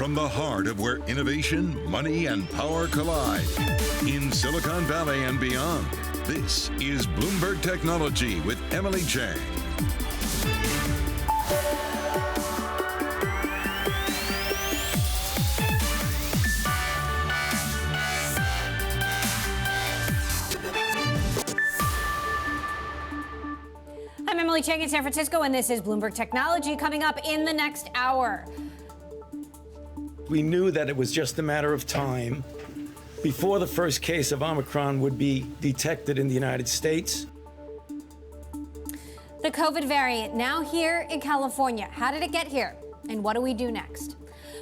from the heart of where innovation, money, and power collide. In Silicon Valley and beyond, this is Bloomberg Technology with Emily Chang. I'm Emily Chang in San Francisco, and this is Bloomberg Technology coming up in the next hour. We knew that it was just a matter of time before the first case of Omicron would be detected in the United States. The COVID variant now here in California. How did it get here? And what do we do next?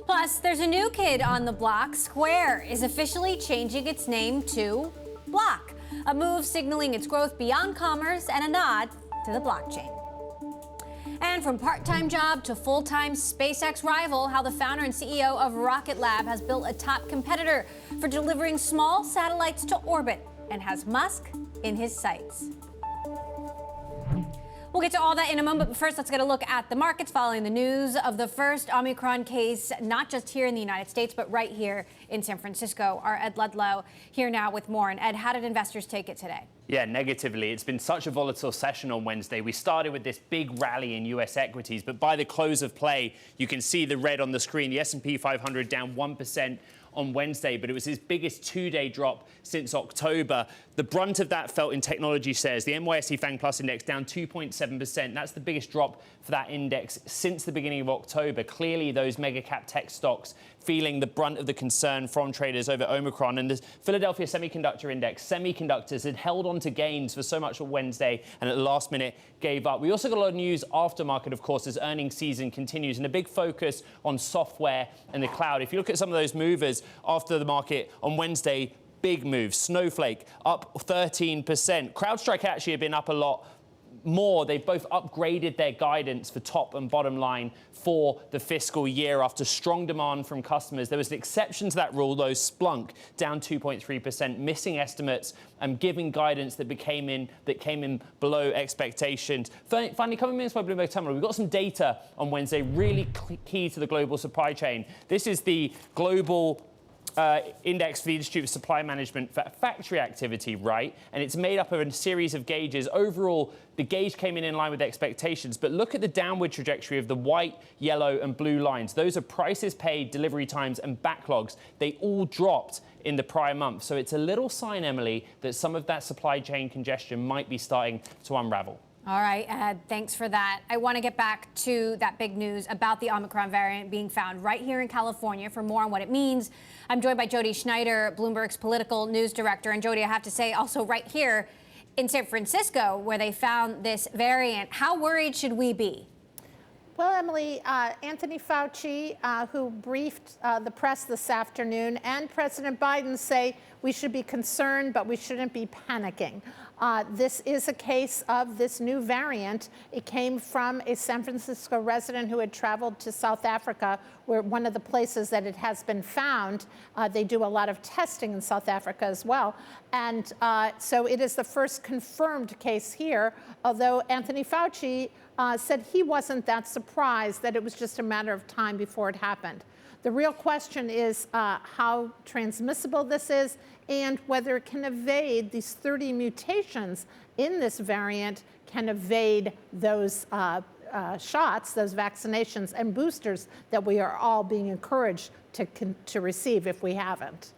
Plus, there's a new kid on the block. Square is officially changing its name to Block, a move signaling its growth beyond commerce and a nod to the blockchain. And from part-time job to full-time SpaceX rival, how the founder and CEO of Rocket Lab has built a top competitor for delivering small satellites to orbit and has Musk in his sights. We'll get to all that in a moment, but first let's get a look at the markets following the news of the first Omicron case, not just here in the United States, but right here in San Francisco. Our Ed Ludlow here now with more. And Ed, how did investors take it today? Yeah, negatively. It's been such a volatile session on Wednesday. We started with this big rally in U.S. equities, but by the close of play, you can see the red on the screen. The S&P 500 down 1% on Wednesday, but it was his biggest two-day drop since October. The brunt of that felt in technology shares. The NYSE FANG Plus index down 2.7%. That's the biggest drop for that index since the beginning of October. Clearly, those mega-cap tech stocks feeling the brunt of the concern from traders over Omicron. And the Philadelphia Semiconductor Index, semiconductors, had held on to gains for so much on Wednesday and at the last minute gave up. We also got a lot of news aftermarket, of course, as earnings season continues, and a big focus on software and the cloud. If you look at some of those movers after the market on Wednesday, big moves. Snowflake up 13%. CrowdStrike actually have been up a lot more. They've both upgraded their guidance for top and bottom line for the fiscal year after strong demand from customers. There was an exception to that rule, though. Splunk down 2.3%, missing estimates and giving guidance that came in below expectations. Finally, coming minutes by Bloomberg Terminal, we've got some data on Wednesday, really key to the global supply chain. This is the global index for the Institute of Supply Management for factory activity, right? And it's made up of a series of gauges. Overall, the gauge came in line with expectations, but look at the downward trajectory of the white, yellow, and blue lines. Those are prices paid, delivery times, and backlogs. They all dropped in the prior month. So it's a little sign, Emily, that some of that supply chain congestion might be starting to unravel. All right, Ed, thanks for that. I want to get back to that big news about the Omicron variant being found right here in California. For more on what it means, I'm joined by Jody Schneider, Bloomberg's political news director. And Jody, I have to say, also right here in San Francisco, where they found this variant, how worried should we be? Well, Emily, Anthony Fauci, who briefed the press this afternoon, and President Biden say we should be concerned, but we shouldn't be panicking. This is a case of this new variant. It came from a San Francisco resident who had traveled to South Africa, where one of the places that it has been found. They do a lot of testing in South Africa as well. And so it is the first confirmed case here, although Anthony Fauci said he wasn't that surprised, that it was just a matter of time before it happened. The real question is how transmissible this is and whether it can evade these 30 mutations in this variant, can evade those shots, those vaccinations and boosters that we are all being encouraged to receive if we haven't.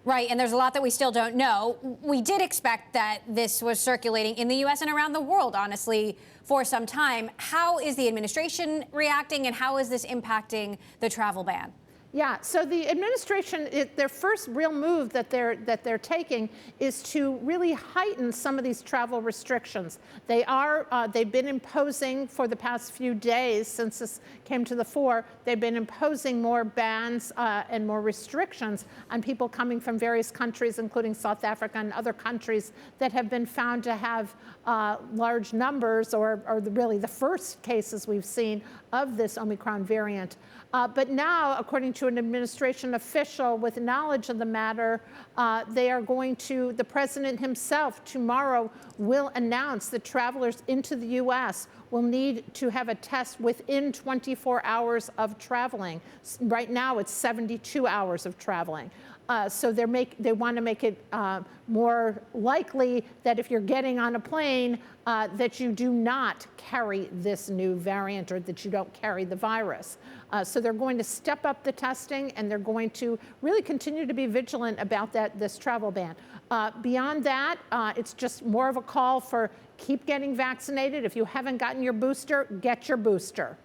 Right, and there's a lot that we still don't know. We did expect that this was circulating in the U.S. and around the world, honestly, for some time. How is the administration reacting, and how is this impacting the travel ban? Yeah, so the administration, their first real move that they're taking is to really heighten some of these travel restrictions. They've been imposing for the past few days since this came to the fore. They've been imposing more bans and more restrictions on people coming from various countries, including South Africa and other countries that have been found to have large numbers, or really the first cases we've seen of this Omicron variant. But now, according to an administration official with knowledge of the matter, the president himself tomorrow will announce that travelers into the U.S. will need to have a test within 24 hours of traveling. Right now, it's 72 hours of traveling. So they want to make it more likely that if you're getting on a plane, that you do not carry this new variant or that you don't carry the virus. So they're going to step up the testing, and they're going to really continue to be vigilant about this travel ban. Beyond that, it's just more of a call for keep getting vaccinated. If you haven't gotten your booster, get your booster.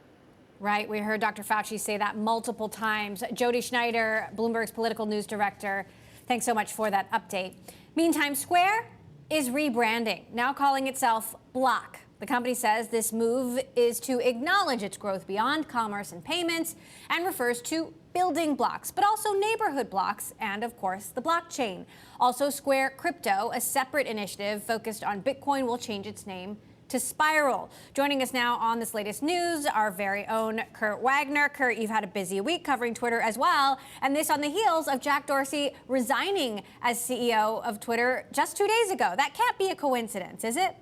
Right. We heard Dr. Fauci say that multiple times. Jody Schneider, Bloomberg's political news director, thanks so much for that update. Meantime, Square is rebranding, now calling itself Block. The company says this move is to acknowledge its growth beyond commerce and payments and refers to building blocks, but also neighborhood blocks and, of course, the blockchain. Also, Square Crypto, a separate initiative focused on Bitcoin, will change its name to Spiral. Joining us now on this latest news, our very own Kurt Wagner. Kurt, you've had a busy week covering Twitter as well, and this on the heels of Jack Dorsey resigning as CEO of Twitter just 2 days ago. That can't be a coincidence, is it?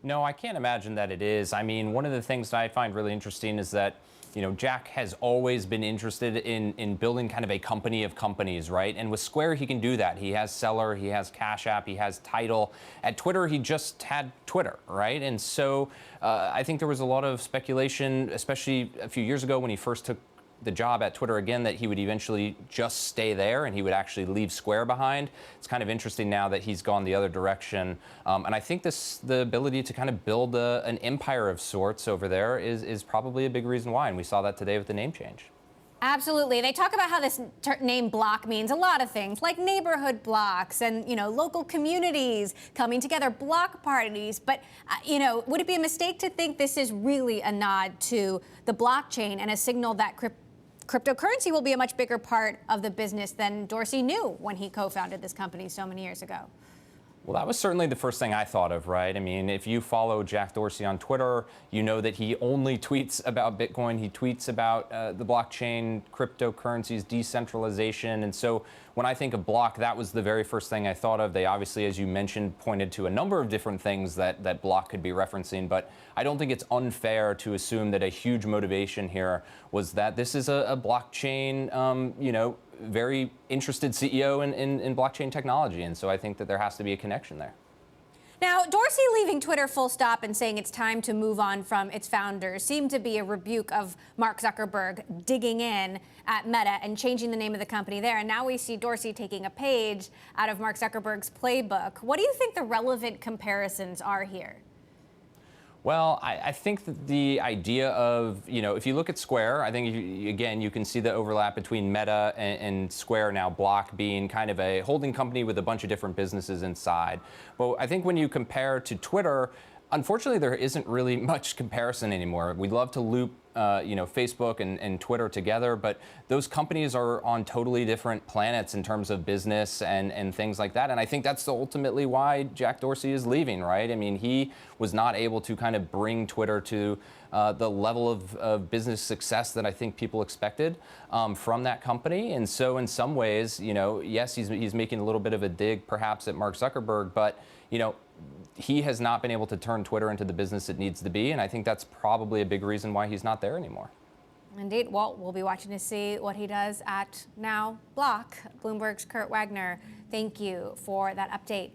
No, I can't imagine that it is. I mean, one of the things that I find really interesting is that Jack has always been interested in building kind of a company of companies, right? And with Square, he can do that. He has Seller, he has Cash App, he has Tidal. At Twitter, he just had Twitter, right? And so I think there was a lot of speculation, especially a few years ago when he first took the job at Twitter again, that he would eventually just stay there and he would actually leave Square behind. It's kind of interesting now that he's gone the other direction. And I think the ability to kind of build an empire of sorts over there is probably a big reason why. And we saw that today with the name change. Absolutely. They talk about how this name Block means a lot of things, like neighborhood blocks and, local communities coming together, block parties. But, would it be a mistake to think this is really a nod to the blockchain and a signal that cryptocurrency will be a much bigger part of the business than Dorsey knew when he co-founded this company so many years ago? Well, that was certainly the first thing I thought of, right? I mean, if you follow Jack Dorsey on Twitter, you know that he only tweets about Bitcoin. He tweets about the blockchain, cryptocurrencies, decentralization. And so when I think of Block, that was the very first thing I thought of. They obviously, as you mentioned, pointed to a number of different things that Block could be referencing. But I don't think it's unfair to assume that a huge motivation here was that this is a blockchain, very interested CEO in blockchain technology. And so I think that there has to be a connection there. Now, Dorsey leaving Twitter full stop and saying it's time to move on from its founders seemed to be a rebuke of Mark Zuckerberg digging in at Meta and changing the name of the company there. And now we see Dorsey taking a page out of Mark Zuckerberg's playbook. What do you think the relevant comparisons are here? Well, I think that the idea of, if you look at Square, I think, you can see the overlap between Meta and Square, now Block, being kind of a holding company with a bunch of different businesses inside. But I think when you compare to Twitter, unfortunately, there isn't really much comparison anymore. We'd love to loop Facebook and Twitter together, but those companies are on totally different planets in terms of business and things like that. And I think that's ultimately why Jack Dorsey is leaving, right? I mean, he was not able to kind of bring Twitter to the level of business success that I think people expected from that company. And so in some ways, yes, he's making a little bit of a dig perhaps at Mark Zuckerberg, but, he has not been able to turn Twitter into the business it needs to be, and I think that's probably a big reason why he's not there anymore. Indeed. Well, we'll be watching to see what he does at now Block. Bloomberg's Kurt Wagner, thank you for that update.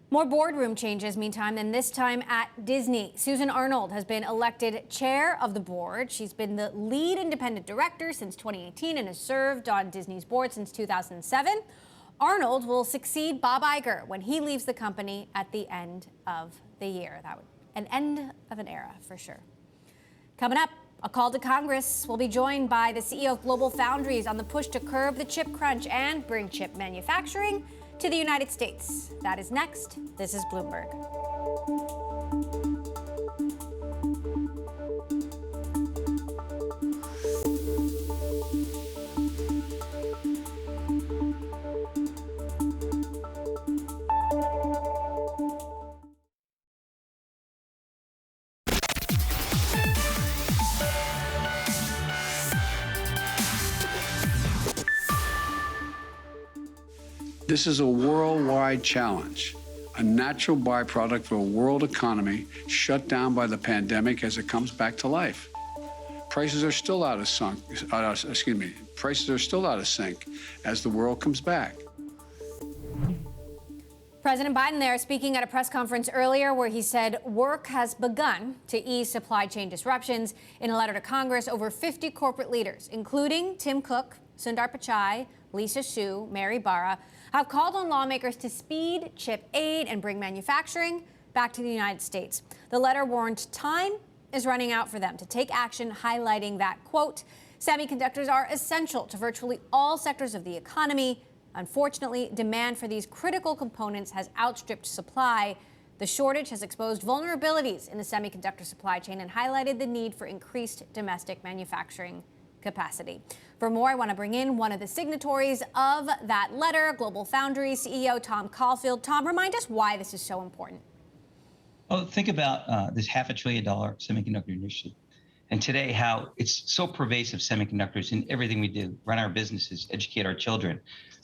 More boardroom changes, meantime, and this time at Disney. Susan Arnold has been elected chair of the board. She's been the lead independent director since 2018 and has served on Disney's board since 2007. Arnold will succeed Bob Iger when he leaves the company at the end of the year. That would an end of an era for sure. Coming up, a call to Congress. We'll be joined by the CEO of Global Foundries on the push to curb the chip crunch and bring chip manufacturing to the United States. That is next. This is Bloomberg. This is a worldwide challenge. a natural byproduct of a world economy shut down by the pandemic as it comes back to life. Prices are still prices are still out of sync as the world comes back. President Biden there speaking at a press conference earlier where he said work has begun to ease supply chain disruptions. In a letter to Congress, over 50 corporate leaders, including Tim Cook, Sundar Pichai, Lisa Su, Mary Barra, have called on lawmakers to speed chip aid and bring manufacturing back to the United States. The letter warned time is running out for them to take action, highlighting that, quote, semiconductors are essential to virtually all sectors of the economy. Unfortunately, demand for these critical components has outstripped supply. The shortage has exposed vulnerabilities in the semiconductor supply chain and highlighted the need for increased domestic manufacturing capacity. For more, I want to bring in one of the signatories of that letter, Global Foundries CEO Tom Caulfield. Tom, remind us why this is so important. Oh, think about this $500 billion semiconductor industry. And today, how it's so pervasive, semiconductors, in everything we do, run our businesses, educate our children.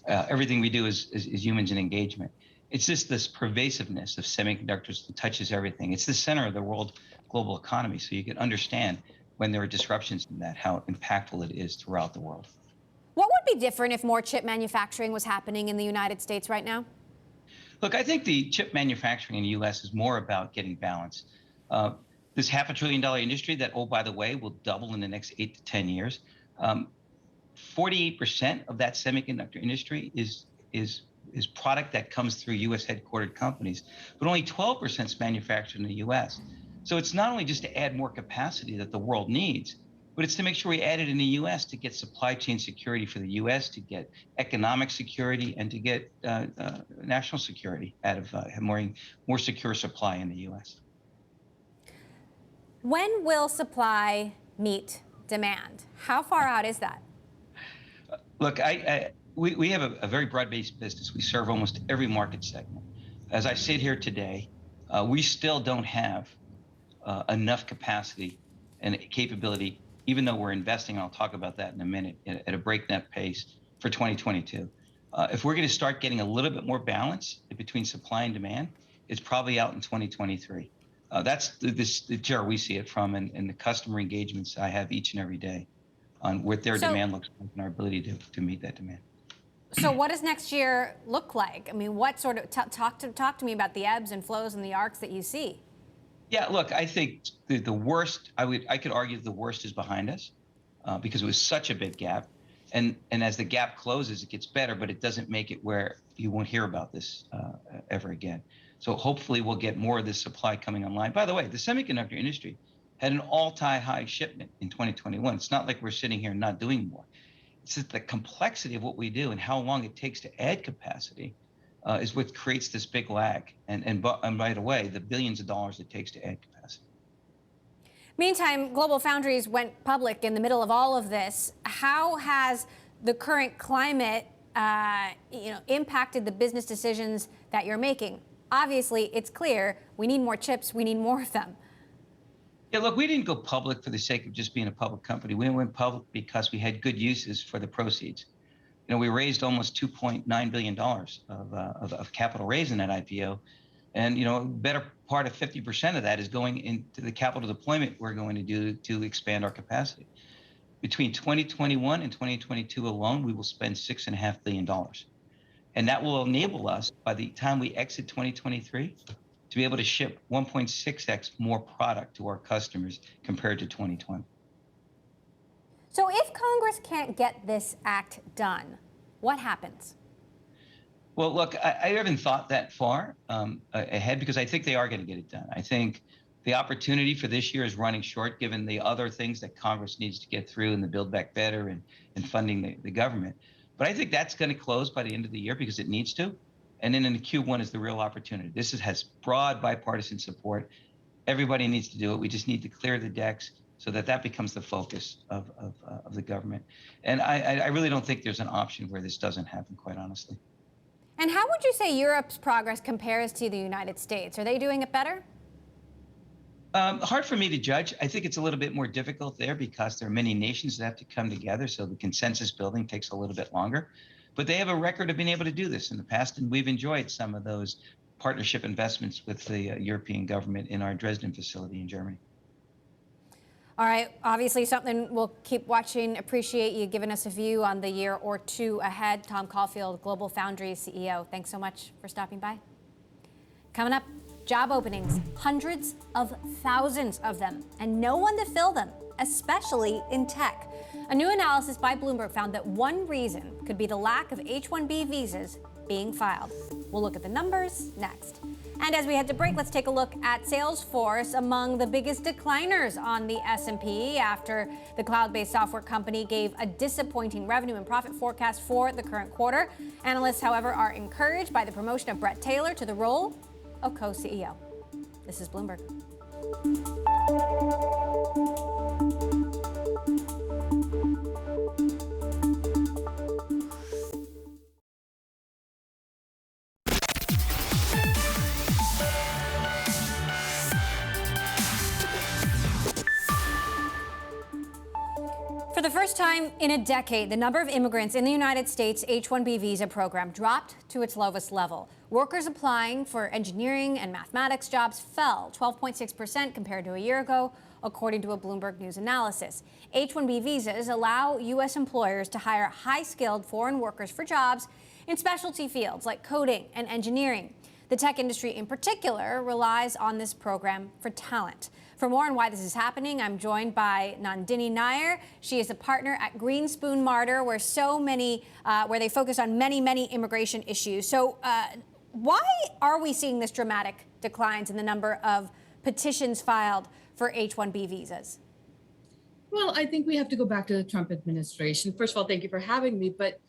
Everything we do is humans in engagement. It's just this pervasiveness of semiconductors that touches everything. It's the center of the world global economy. So you can understand when there are disruptions in that, how impactful it is throughout the world. What would be different if more chip manufacturing was happening in the United States right now? Look, I think the chip manufacturing in the U.S. is more about getting balance. This $500 billion industry that, oh, by the way, will double in the next 8 to 10 years. 48% of that semiconductor industry is product that comes through U.S. headquartered companies, but only 12% is manufactured in the U.S. So it's not only just to add more capacity that the world needs, but it's to make sure we add it in the U.S. to get supply chain security for the U.S., to get economic security, and to get national security out of more secure supply in the U.S. When will supply meet demand? How far out is that? Look, we have a very broad-based business. We serve almost every market segment. As I sit here today, we still don't have enough capacity and capability, even though we're investing, I'll talk about that in a minute, at a breakneck pace for 2022. If we're going to start getting a little bit more balance between supply and demand, it's probably out in 2023. That's the chair we see it from, and the customer engagements I have each and every day on what their demand looks like and our ability to meet that demand. So what does next year look like? I mean, what sort of, talk to me about the ebbs and flows and the arcs that you see. Yeah, look, I think the worst, I could argue the worst is behind us because it was such a big gap. And as the gap closes, it gets better, but it doesn't make it where you won't hear about this ever again. So hopefully we'll get more of this supply coming online. By the way, the semiconductor industry had an all-time high shipment in 2021. It's not like we're sitting here not doing more. It's just the complexity of what we do and how long it takes to add capacity is what creates this big lag. And by the way, the billions of dollars it takes to add capacity. Meantime, Global Foundries went public in the middle of all of this. How has the current climate impacted the business decisions that you're making? Obviously, it's clear we need more chips, we need more of them. Yeah, look, we didn't go public for the sake of just being a public company. We went public because we had good uses for the proceeds. You know, we raised almost $2.9 billion of capital raised in that IPO. And, you know, better part of 50% of that is going into the capital deployment we're going to do to expand our capacity. Between 2021 and 2022 alone, we will spend $6.5 billion. And that will enable us, by the time we exit 2023, to be able to ship 1.6x more product to our customers compared to 2020. So if Congress can't get this act done, what happens? Well, look, I haven't thought that far ahead because I think they are going to get it done. I think the opportunity for this year is running short given the other things that Congress needs to get through in the Build Back Better and funding the government. But I think that's going to close by the end of the year because it needs to. And then in the Q1 is the real opportunity. This has broad bipartisan support. Everybody needs to do it. We just need to clear the decks so that becomes the focus of the government. And I really don't think there's an option where this doesn't happen, quite honestly. And how would you say Europe's progress compares to the United States? Are they doing it better? Hard for me to judge. I think it's a little bit more difficult there because there are many nations that have to come together, so the consensus building takes a little bit longer. But they have a record of being able to do this in the past, and we've enjoyed some of those partnership investments with the European government in our Dresden facility in Germany. All right, obviously something we'll keep watching. Appreciate you giving us a view on the year or two ahead. Tom Caulfield, Global Foundries CEO. Thanks so much for stopping by. Coming up, job openings, hundreds of thousands of them, and no one to fill them, especially in tech. A new analysis by Bloomberg found that one reason could be the lack of H1B visas being filed. We'll look at the numbers next. And as we head to break, let's take a look at Salesforce, among the biggest decliners on the S&P after the cloud-based software company gave a disappointing revenue and profit forecast for the current quarter. Analysts, however, are encouraged by the promotion of Brett Taylor to the role of co-CEO. This is Bloomberg. For the first time in a decade, the number of immigrants in the United States H-1B visa program dropped to its lowest level. Workers applying for engineering and mathematics jobs fell 12.6% compared to a year ago, according to a Bloomberg News analysis. H-1B visas allow U.S. employers to hire high-skilled foreign workers for jobs in specialty fields like coding and engineering. The tech industry in particular relies on this program for talent. For more on why this is happening, I'm joined by Nandini Nair. She is a partner at Greenspoon Martyr, where they focus on many immigration issues. So why are we seeing this dramatic declines in the number of petitions filed for H-1B visas? Well, I think we have to go back to the Trump administration. First of all, thank you for having me. But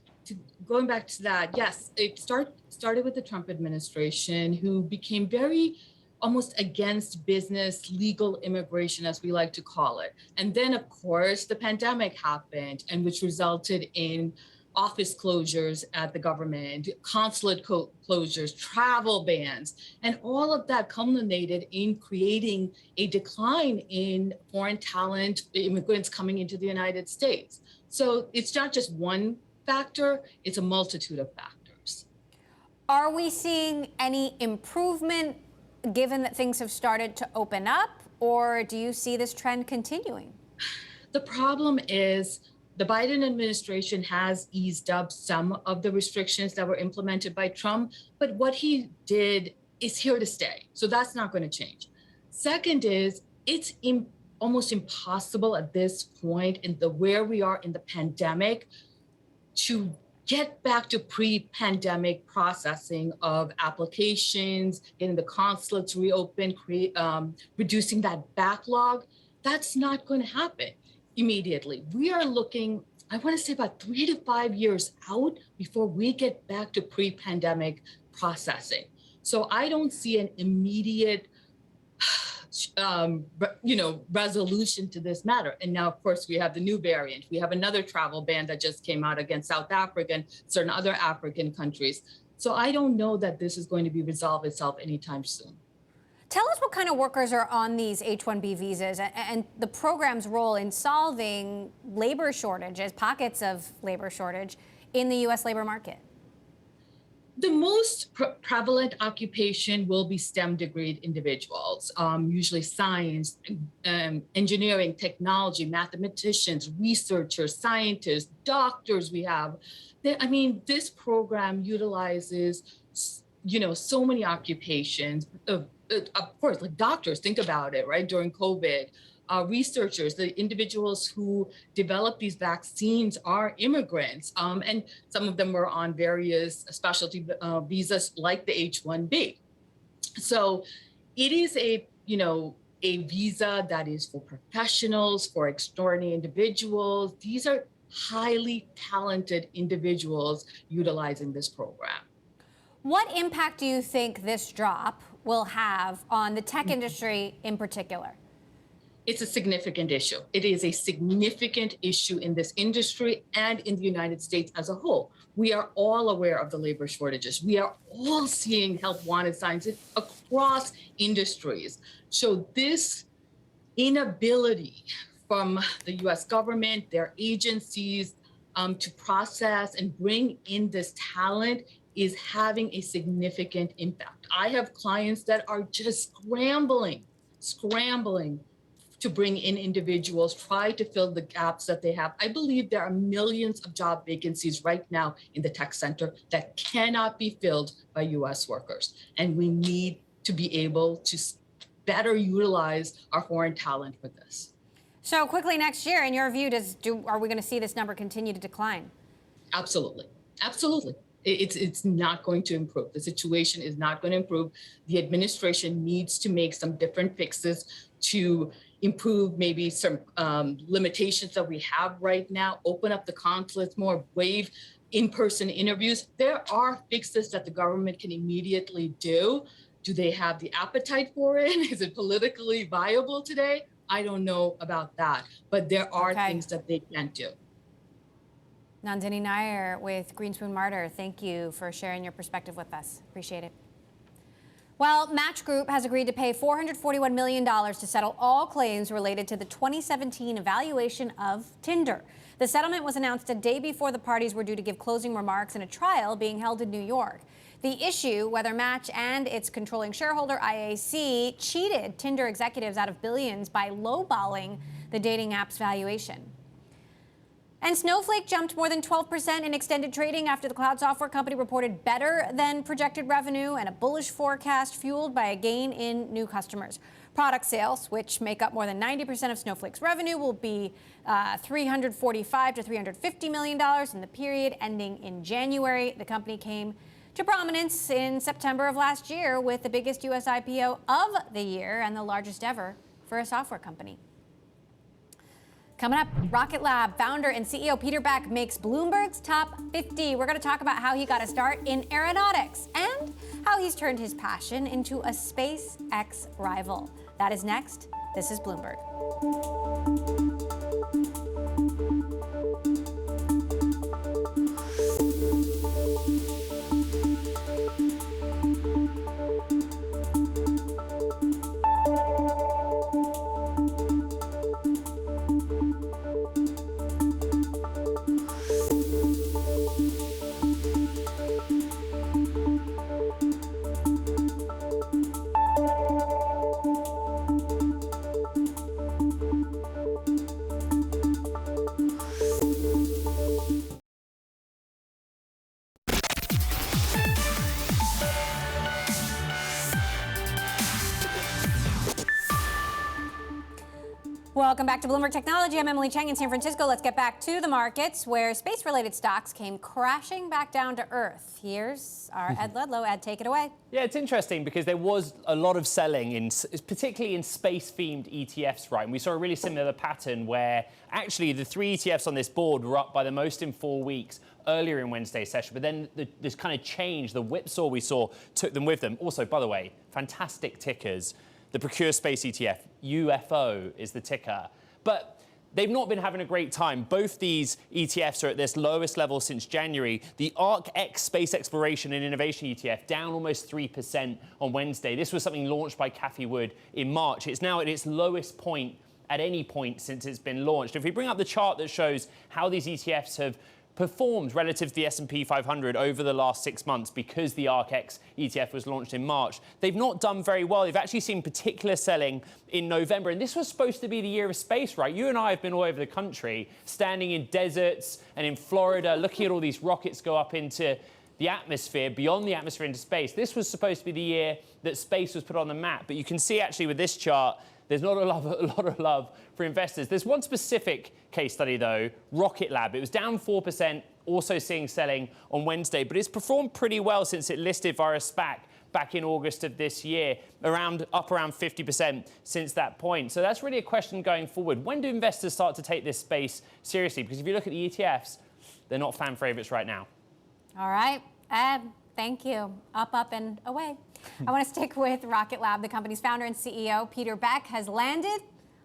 going back to that, yes, it started with the Trump administration, who became very almost against business, legal immigration, as we like to call it. And then, of course, the pandemic happened, and which resulted in office closures at the government, consulate closures, travel bans, and all of that culminated in creating a decline in foreign talent, immigrants coming into the United States. So it's not just one factor, it's a multitude of factors. Are we seeing any improvement given that things have started to open up, or do you see this trend continuing? The problem is the Biden administration has eased up some of the restrictions that were implemented by Trump, but what he did is here to stay. So that's not going to change. Second is it's almost impossible at this point in where we are in the pandemic to get back to pre-pandemic processing of applications, getting the consulates reopened, reducing that backlog. That's not going to happen immediately. We are looking, I want to say, about 3 to 5 years out before we get back to pre-pandemic processing. So I don't see an immediate resolution to this matter. And now, of course, we have the new variant. We have another travel ban that just came out against South Africa and certain other African countries. So I don't know that this is going to resolve itself anytime soon. Tell us what kind of workers are on these H-1B visas and the program's role in solving labor shortages, pockets of labor shortage in the U.S. labor market. The most prevalent occupation will be STEM degreed individuals, usually science, engineering, technology, mathematicians, researchers, scientists, doctors we have. This program utilizes, so many occupations. Of course, like doctors, think about it, right? During COVID. Researchers, the individuals who develop these vaccines are immigrants, and some of them were on various specialty visas like the H-1B. So it is a visa that is for professionals, for extraordinary individuals. These are highly talented individuals utilizing this program. What impact do you think this drop will have on the tech industry in particular? It's a significant issue. It is a significant issue in this industry and in the United States as a whole. We are all aware of the labor shortages. We are all seeing help wanted signs across industries. So this inability from the US government, their agencies, to process and bring in this talent is having a significant impact. I have clients that are just scrambling to bring in individuals, try to fill the gaps that they have. I believe there are millions of job vacancies right now in the tech sector that cannot be filled by US workers. And we need to be able to better utilize our foreign talent for this. So quickly next year, in your view, are we going to see this number continue to decline? Absolutely. Absolutely. It's not going to improve. The situation is not going to improve. The administration needs to make some different fixes to improve maybe some limitations that we have right now, open up the consulates more, waive in-person interviews. There are fixes that the government can immediately do. Do they have the appetite for it? Is it politically viable today? I don't know about that, but there are things that they can do. Nandini Nair with Greenspoon Martyr, thank you for sharing your perspective with us. Appreciate it. Well, Match Group has agreed to pay $441 million to settle all claims related to the 2017 evaluation of Tinder. The settlement was announced a day before the parties were due to give closing remarks in a trial being held in New York. The issue, whether Match and its controlling shareholder IAC cheated Tinder executives out of billions by lowballing the dating app's valuation. And Snowflake jumped more than 12% in extended trading after the cloud software company reported better than projected revenue and a bullish forecast fueled by a gain in new customers. Product sales, which make up more than 90% of Snowflake's revenue, will be $345 to $350 million in the period ending in January. The company came to prominence in September of last year with the biggest U.S. IPO of the year and the largest ever for a software company. Coming up, Rocket Lab founder and CEO Peter Beck makes Bloomberg's top 50. We're going to talk about how he got a start in aeronautics and how he's turned his passion into a SpaceX rival. That is next. This is Bloomberg. Welcome back to Bloomberg Technology. I'm Emily Chang in San Francisco. Let's get back to the markets where space-related stocks came crashing back down to earth. Here's our Ed Ludlow. Ed, take it away. Yeah, it's interesting because there was a lot of selling, particularly in space-themed ETFs, right? And we saw a really similar pattern where actually the three ETFs on this board were up by the most in 4 weeks earlier in Wednesday's session. But then this kind of change, the whipsaw we saw, took them with them. Also, by the way, fantastic tickers. The Procure Space ETF, UFO is the ticker. But they've not been having a great time. Both these ETFs are at this lowest level since January. The ARC-X Space Exploration and Innovation ETF down almost 3% on Wednesday. This was something launched by Cathie Wood in March. It's now at its lowest point at any point since it's been launched. If we bring up the chart that shows how these ETFs have performed relative to the S&P 500 over the last 6 months because the ARC-X ETF was launched in March. They've not done very well. They've actually seen particular selling in November. And this was supposed to be the year of space, right? You and I have been all over the country, standing in deserts and in Florida, looking at all these rockets go up into the atmosphere, beyond the atmosphere into space. This was supposed to be the year that space was put on the map. But you can see actually with this chart, there's not a lot of love for investors. There's one specific case study, though, Rocket Lab. It was down 4%, also seeing selling on Wednesday, but it's performed pretty well since it listed via SPAC back in August of this year, up around 50% since that point. So that's really a question going forward. When do investors start to take this space seriously? Because if you look at the ETFs, they're not fan favorites right now. All right, Ed, thank you. Up, and away. I want to stick with Rocket Lab. The company's founder and CEO, Peter Beck, has landed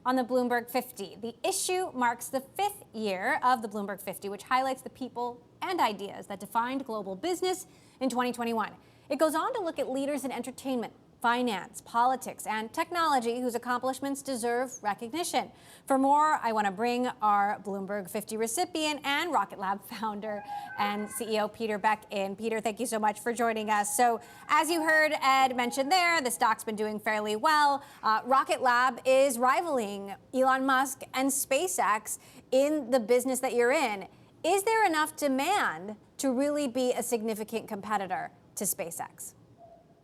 on the Bloomberg 50. The issue marks the 5th year of the Bloomberg 50, which highlights the people and ideas that defined global business in 2021. It goes on to look at leaders in entertainment, finance, politics, and technology whose accomplishments deserve recognition. For more, I want to bring our Bloomberg 50 recipient and Rocket Lab founder and CEO Peter Beck in. Peter, thank you so much for joining us. So as you heard Ed mention there, the stock's been doing fairly well. Rocket Lab is rivaling Elon Musk and SpaceX in the business that you're in. Is there enough demand to really be a significant competitor to SpaceX?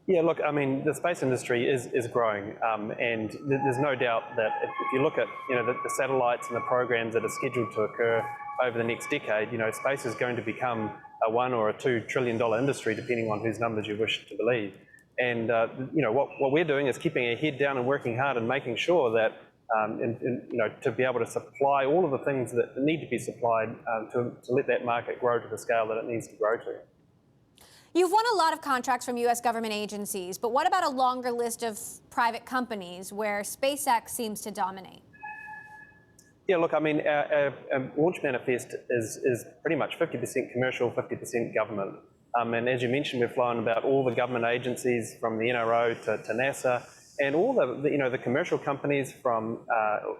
Yeah, look, I mean, the space industry is growing, and there's no doubt that if you look at, the satellites and the programs that are scheduled to occur over the next decade, space is going to become a $1 or $2 trillion industry, depending on whose numbers you wish to believe. And what we're doing is keeping our head down and working hard and making sure that, to be able to supply all of the things that need to be supplied to let that market grow to the scale that it needs to grow to. You've won a lot of contracts from U.S. government agencies, but what about a longer list of private companies where SpaceX seems to dominate? Yeah, look, I mean, our launch manifest is pretty much 50% commercial, 50% government. And as you mentioned, we've flown about all the government agencies from the NRO to NASA, and all the commercial companies from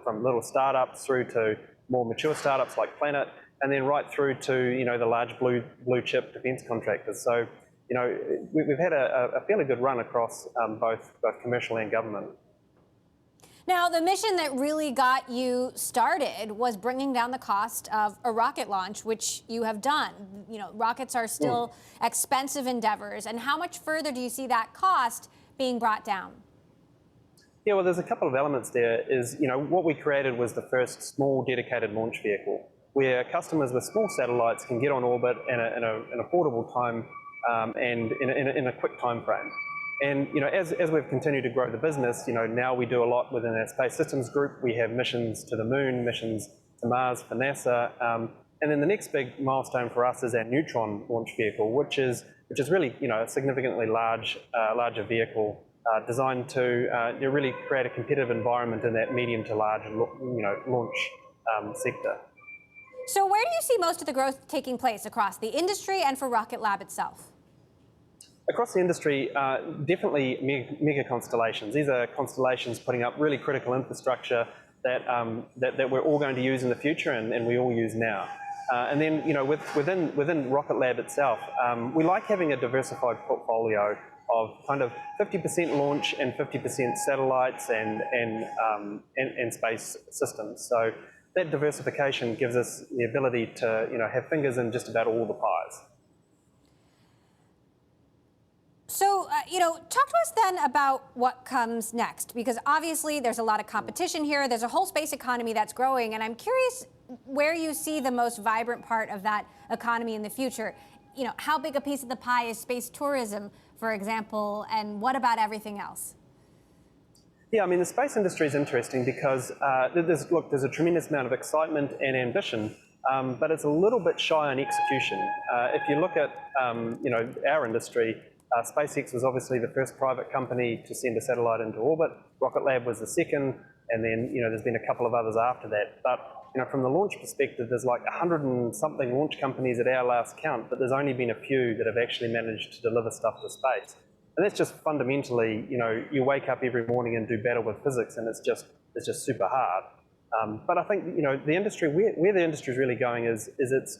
little startups through to more mature startups like Planet, and then right through to the large blue chip defence contractors. So we've had a fairly good run across both commercial and government. Now, the mission that really got you started was bringing down the cost of a rocket launch, which you have done. Rockets are still expensive endeavors. And how much further do you see that cost being brought down? Yeah, well, there's a couple of elements there. What we created was the first small dedicated launch vehicle, where customers with small satellites can get on orbit in an affordable time and in a quick time frame. And as we've continued to grow the business, now we do a lot within our space systems group. We have missions to the moon, missions to Mars for NASA, and then the next big milestone for us is our Neutron launch vehicle, which is really a significantly larger vehicle designed to really create a competitive environment in that medium to large launch sector. So where do you see most of the growth taking place across the industry and for Rocket Lab itself? Across the industry, definitely mega constellations. These are constellations putting up really critical infrastructure that we're all going to use in the future and we all use now. And then, within Rocket Lab itself, we like having a diversified portfolio of kind of 50% launch and 50% satellites and space systems. So that diversification gives us the ability to, have fingers in just about all the pies. So, talk to us then about what comes next, because obviously there's a lot of competition here. There's a whole space economy that's growing, and I'm curious where you see the most vibrant part of that economy in the future. How big a piece of the pie is space tourism, for example, and what about everything else? Yeah, I mean, the space industry is interesting because there's a tremendous amount of excitement and ambition, but it's a little bit shy on execution. If you look at, our industry, SpaceX was obviously the first private company to send a satellite into orbit. Rocket Lab was the second, and then, there's been a couple of others after that. But, from the launch perspective, there's like 100 and something launch companies at our last count, but there's only been a few that have actually managed to deliver stuff to space. And that's just fundamentally, you wake up every morning and do battle with physics, and it's just super hard. But I think, the industry, where the industry is really going is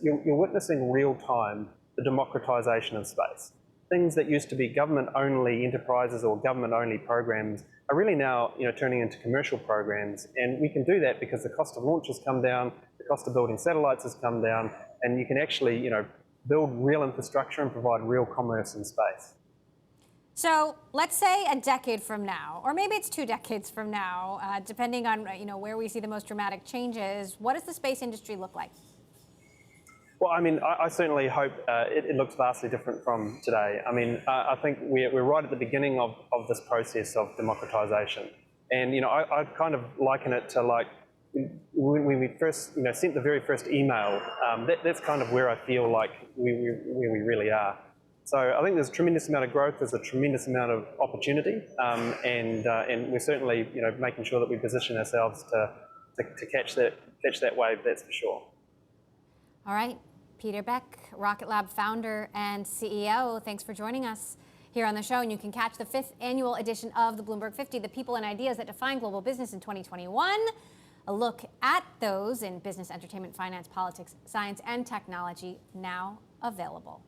you're witnessing real time the democratization of space. Things that used to be government-only enterprises or government-only programs are really now, turning into commercial programs. And we can do that because the cost of launch has come down, the cost of building satellites has come down, and you can actually, build real infrastructure and provide real commerce in space. So let's say a decade from now, or maybe it's 2 decades from now, depending on where we see the most dramatic changes, what does the space industry look like? Well, I mean, I certainly hope it looks vastly different from today. I mean, I think we're right at the beginning of this process of democratization. And, I kind of liken it to like when we first, sent the very first email. That's kind of where I feel like where we really are. So I think there's a tremendous amount of growth, there's a tremendous amount of opportunity, and we're certainly, making sure that we position ourselves to catch that wave, that's for sure. All right, Peter Beck, Rocket Lab founder and CEO, thanks for joining us here on the show, and you can catch the 5th annual edition of the Bloomberg 50, the people and ideas that define global business in 2021. A look at those in business, entertainment, finance, politics, science, and technology, now available.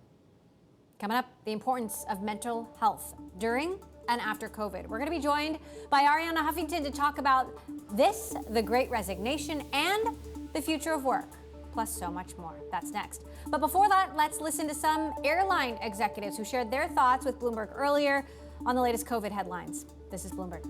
Coming up, the importance of mental health during and after COVID. We're going to be joined by Arianna Huffington to talk about this, the Great Resignation, and the future of work, plus so much more. That's next. But before that, let's listen to some airline executives who shared their thoughts with Bloomberg earlier on the latest COVID headlines. This is Bloomberg.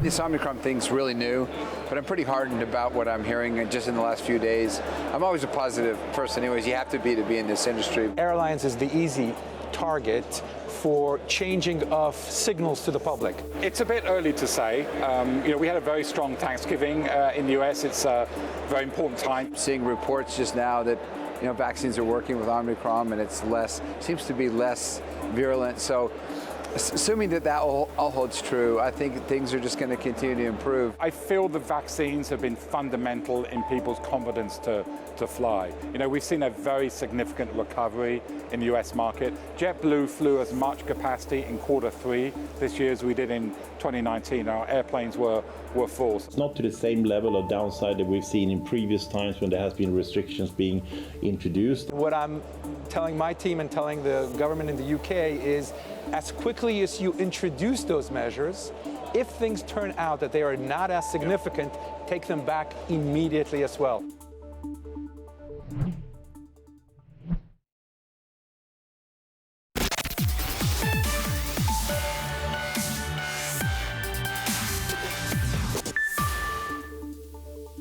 This Omicron thing's really new, but I'm pretty hardened about what I'm hearing just in the last few days. I'm always a positive person anyways. You have to be in this industry. Airlines is the easy target for changing of signals to the public. It's a bit early to say. We had a very strong Thanksgiving in the US. It's a very important time. Seeing reports just now that vaccines are working with Omicron and seems to be less virulent. So assuming that all holds true, I think things are just going to continue to improve. I feel the vaccines have been fundamental in people's confidence to fly. We've seen a very significant recovery in the US market. JetBlue flew as much capacity in Q3 this year as we did in 2019. Our airplanes were full. It's not to the same level of downside that we've seen in previous times when there has been restrictions being introduced. What I'm telling my team and telling the government in the UK is, as quickly as you introduce those measures, if things turn out that they are not as significant, take them back immediately as well.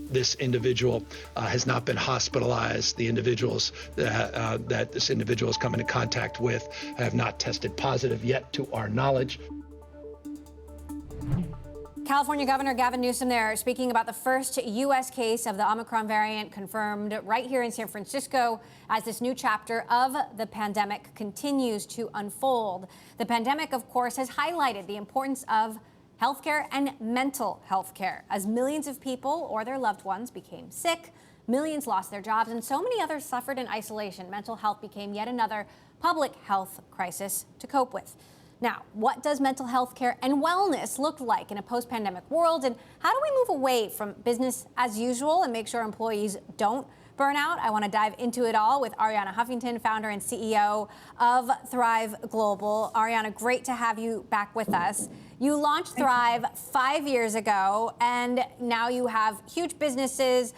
This individual has not been hospitalized. The individuals that this individual has come into contact with have not tested positive yet to our knowledge. California Governor Gavin Newsom there speaking about the first U.S. case of the Omicron variant confirmed right here in San Francisco as this new chapter of the pandemic continues to unfold. The pandemic, of course, has highlighted the importance of healthcare and mental health care as millions of people or their loved ones became sick, millions lost their jobs, and so many others suffered in isolation. Mental health became yet another public health crisis to cope with. Now, what does mental health care and wellness look like in a post-pandemic world, and how do we move away from business as usual and make sure employees don't burn out? I want to dive into it all with Arianna Huffington, founder and CEO of Thrive Global. Arianna, great to have you back with us. You launched Thrive 5 years ago, and now you have huge businesses,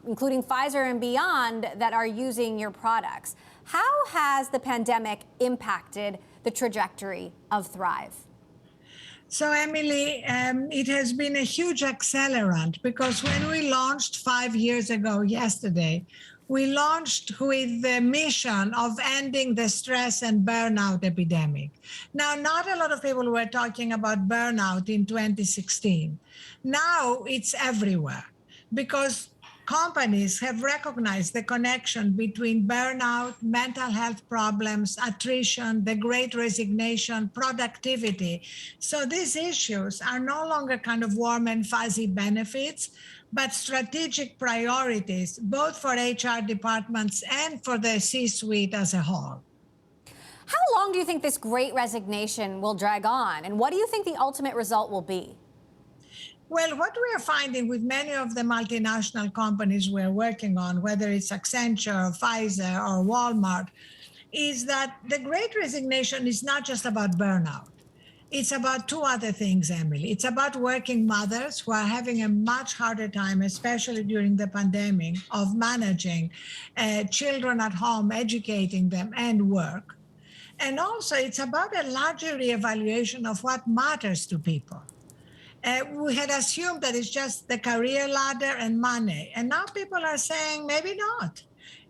including Pfizer and beyond, that are using your products. How has the pandemic impacted the trajectory of Thrive? So, Emily, it has been a huge accelerant because when we launched 5 years ago yesterday, we launched with the mission of ending the stress and burnout epidemic. Now, not a lot of people were talking about burnout in 2016. Now it's everywhere because companies have recognized the connection between burnout, mental health problems, attrition, the Great Resignation, productivity. So these issues are no longer kind of warm and fuzzy benefits, but strategic priorities, both for HR departments and for the C-suite as a whole. How long do you think this Great Resignation will drag on? And what do you think the ultimate result will be? Well, what we are finding with many of the multinational companies we're working on, whether it's Accenture or Pfizer or Walmart, is that the Great Resignation is not just about burnout. It's about two other things, Emily. It's about working mothers who are having a much harder time, especially during the pandemic, of managing children at home, educating them, and work. And also, it's about a larger reevaluation of what matters to people. We had assumed that it's just the career ladder and money. And now people are saying, maybe not.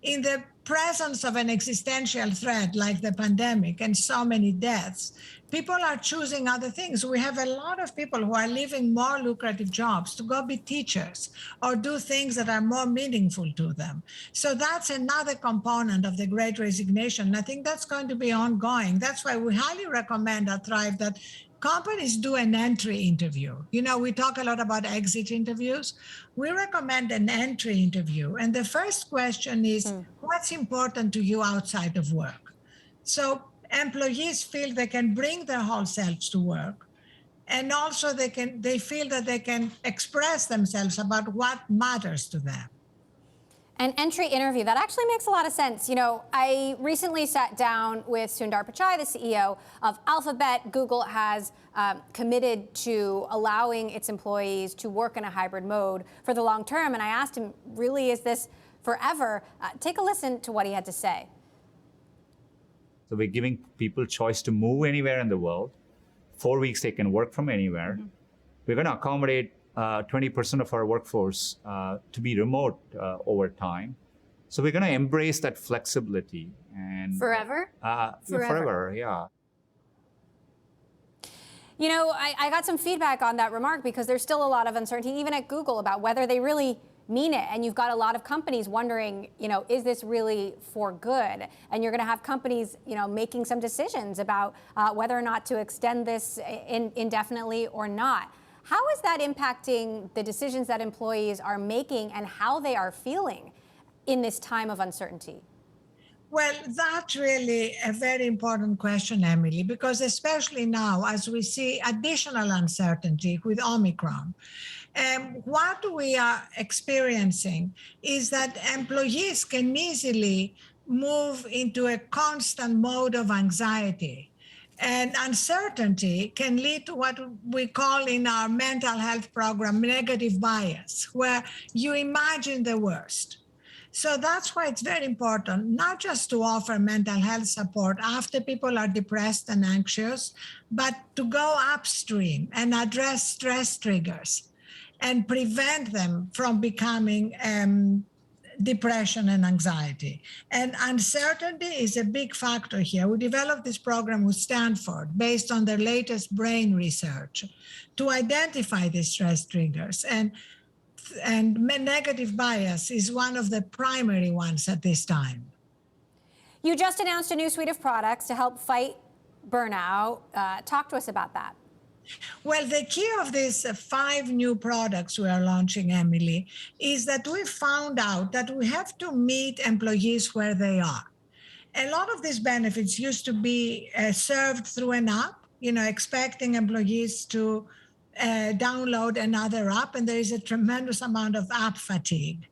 In the presence of an existential threat like the pandemic and so many deaths, people are choosing other things. We have a lot of people who are leaving more lucrative jobs to go be teachers or do things that are more meaningful to them. So that's another component of the Great Resignation. And I think that's going to be ongoing. That's why we highly recommend at Thrive that companies do an entry interview. You know, we talk a lot about exit interviews. We recommend an entry interview. And the first question is, what's important to you outside of work? So employees feel they can bring their whole selves to work. And also they feel that they can express themselves about what matters to them. An entry interview, that actually makes a lot of sense. You know, I recently sat down with Sundar Pichai, the CEO of Alphabet. Google has committed to allowing its employees to work in a hybrid mode for the long term. And I asked him, really, is this forever? Take a listen to what he had to say. So we're giving people choice to move anywhere in the world. 4 weeks they can work from anywhere. Mm-hmm. We're going to accommodate 20% of our workforce to be remote over time. So we're going to embrace that flexibility. And forever? Forever, yeah. You know, I got some feedback on that remark because there's still a lot of uncertainty, even at Google, about whether they really mean it. And you've got a lot of companies wondering, you know, is this really for good? And you're going to have companies, you know, making some decisions about whether or not to extend this indefinitely or not. How is that impacting the decisions that employees are making and how they are feeling in this time of uncertainty? Well, that's really a very important question, Emily, because especially now, as we see additional uncertainty with Omicron, what we are experiencing is that employees can easily move into a constant mode of anxiety. And uncertainty can lead to what we call in our mental health program negative bias, where you imagine the worst. So that's why it's very important not just to offer mental health support after people are depressed and anxious, but to go upstream and address stress triggers and prevent them from becoming depression and anxiety. And uncertainty is a big factor here. We developed this program with Stanford based on their latest brain research to identify these stress triggers. And negative bias is one of the primary ones at this time. You just announced a new suite of products to help fight burnout. Talk to us about that. Well, the key of these 5 new products we are launching, Emily, is that we found out that we have to meet employees where they are. A lot of these benefits used to be served through an app, you know, expecting employees to download another app, and there is a tremendous amount of app fatigue.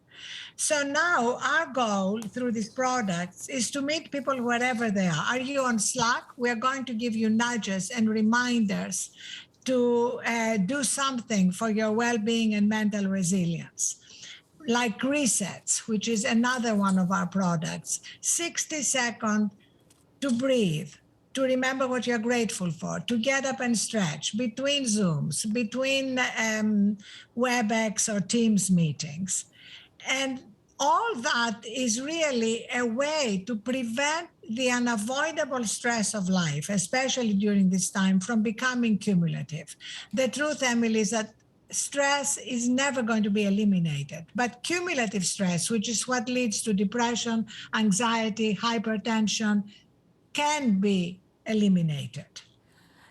So now our goal through these products is to meet people wherever they are. Are you on Slack? We're going to give you nudges and reminders to do something for your well-being and mental resilience. Like resets, which is another one of our products. 60 seconds to breathe, to remember what you're grateful for, to get up and stretch between Zooms, between WebEx or Teams meetings. And all that is really a way to prevent the unavoidable stress of life, especially during this time, from becoming cumulative. The truth, Emily, is that stress is never going to be eliminated, but cumulative stress, which is what leads to depression, anxiety, hypertension, can be eliminated.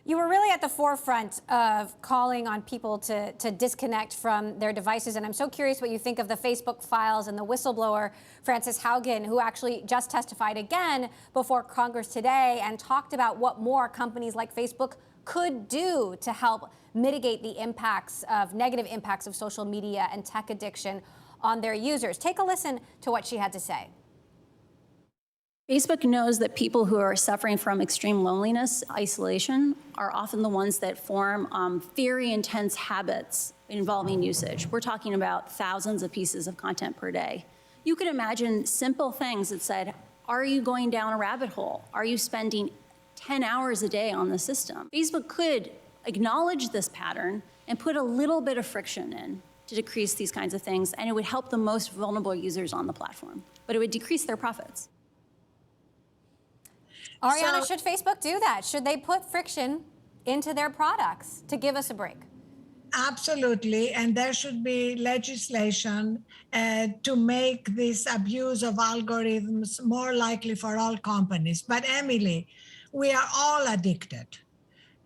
You were really at the forefront of calling on people to disconnect from their devices. And I'm so curious what you think of the Facebook files and the whistleblower, Frances Haugen, who actually just testified again before Congress today and talked about what more companies like Facebook could do to help mitigate the impacts of negative impacts of social media and tech addiction on their users. Take a listen to what she had to say. Facebook knows that people who are suffering from extreme loneliness, isolation, are often the ones that form very intense habits involving usage. We're talking about thousands of pieces of content per day. You could imagine simple things that said, are you going down a rabbit hole? Are you spending 10 hours a day on the system? Facebook could acknowledge this pattern and put a little bit of friction in to decrease these kinds of things, and it would help the most vulnerable users on the platform, but it would decrease their profits. Ariana, should Facebook do that? Should they put friction into their products to give us a break? Absolutely, and there should be legislation to make this abuse of algorithms more likely for all companies. But Emily, we are all addicted.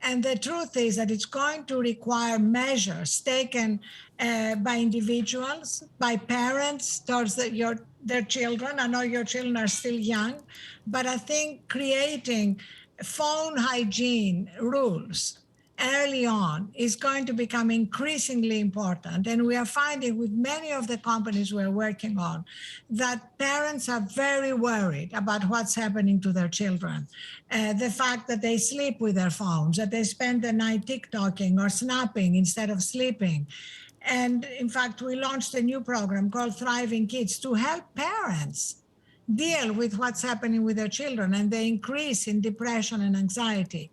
And the truth is that it's going to require measures taken by individuals, by parents towards their children. I know your children are still young, but I think creating phone hygiene rules early on is going to become increasingly important. And we are finding with many of the companies we're working on that parents are very worried about what's happening to their children. The fact that they sleep with their phones, that they spend the night TikToking or snapping instead of sleeping. And in fact, we launched a new program called Thriving Kids to help parents deal with what's happening with their children and the increase in depression and anxiety.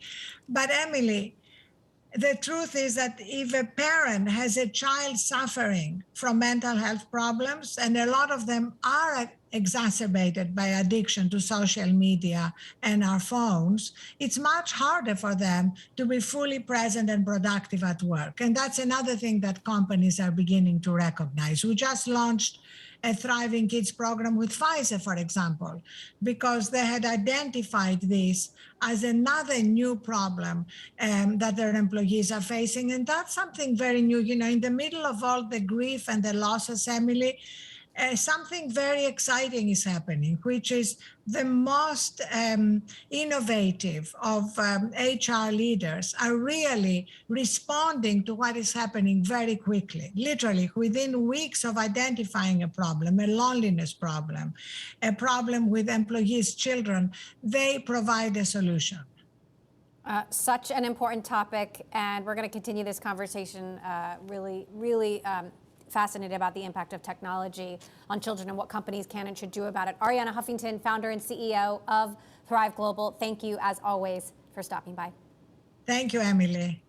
But Emily, the truth is that if a parent has a child suffering from mental health problems, and a lot of them are exacerbated by addiction to social media and our phones, it's much harder for them to be fully present and productive at work. And that's another thing that companies are beginning to recognize. We just launched a Thriving Kids program with Pfizer, for example, because they had identified this as another new problem that their employees are facing. And that's something very new. You know, in the middle of all the grief and the losses, Emily, something very exciting is happening, which is the most innovative of HR leaders are really responding to what is happening very quickly, literally within weeks of identifying a problem, a loneliness problem, a problem with employees' children, they provide a solution. Such an important topic, and we're going to continue this conversation really fascinated about the impact of technology on children and what companies can and should do about it. Arianna Huffington, founder and CEO of Thrive Global, thank you, as always, for stopping by. Thank you, Emily.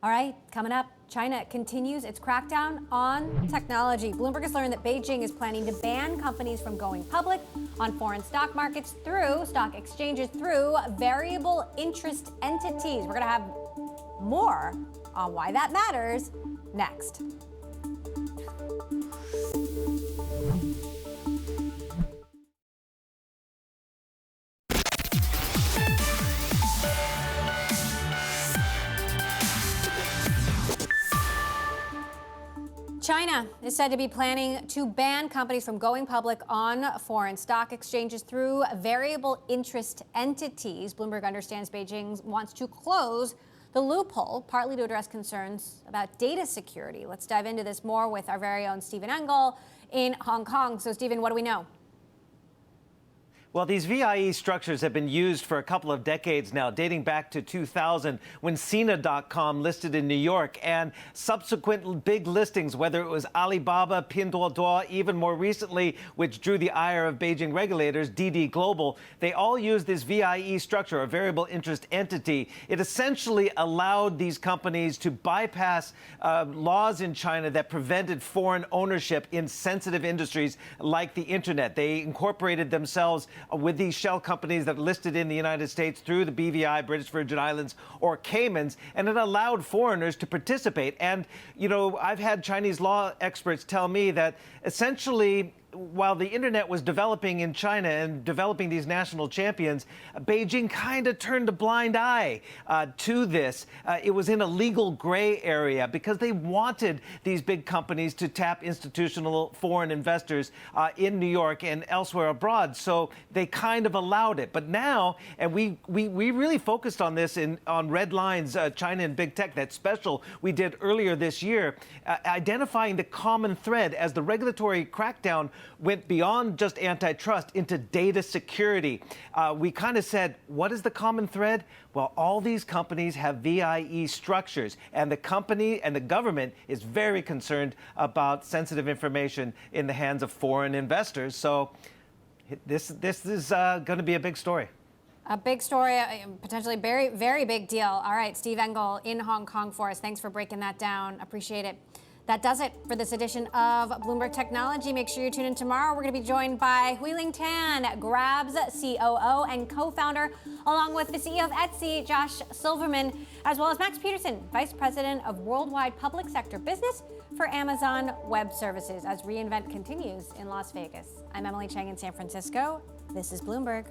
All right, coming up, China continues its crackdown on technology. Bloomberg has learned that Beijing is planning to ban companies from going public on foreign stock markets through stock exchanges through variable interest entities. We're going to have more on why that matters next. China is said to be planning to ban companies from going public on foreign stock exchanges through variable interest entities. Bloomberg understands Beijing wants to close the loophole, partly to address concerns about data security. Let's dive into this more with our very own Stephen Engel in Hong Kong. So, Stephen, what do we know? Well, these VIE structures have been used for a couple of decades now, dating back to 2000 when Sina.com listed in New York, and subsequent big listings, whether it was Alibaba, Pinduoduo, even more recently, which drew the ire of Beijing regulators, DD Global, they all used this VIE structure, a variable interest entity. It essentially allowed these companies to bypass laws in China that prevented foreign ownership in sensitive industries like the internet. They incorporated themselves with these shell companies that listed in the United States through the BVI, British Virgin Islands, or Caymans, and it allowed foreigners to participate. And, you know, I've had Chinese law experts tell me that essentially, while the internet was developing in China and developing these national champions, Beijing kind of turned a blind eye to this. It was in a legal gray area because they wanted these big companies to tap institutional foreign investors in New York and elsewhere abroad. So they kind of allowed it. But now, and we really focused on this on Red Lines, China and Big Tech, that special we did earlier this year, identifying the common thread as the regulatory crackdown went beyond just antitrust into data security. We kind of said, what is the common thread? Well, all these companies have VIE structures, and the company and the government is very concerned about sensitive information in the hands of foreign investors. So this is going to be a big story. A big story, potentially very, very big deal. All right, Steve Engel in Hong Kong for us. Thanks for breaking that down. Appreciate it. That does it for this edition of Bloomberg Technology. Make sure you tune in tomorrow. We're going to be joined by Huiling Tan, Grab's COO and co-founder, along with the CEO of Etsy, Josh Silverman, as well as Max Peterson, Vice President of Worldwide Public Sector Business for Amazon Web Services, as reInvent continues in Las Vegas. I'm Emily Chang in San Francisco. This is Bloomberg.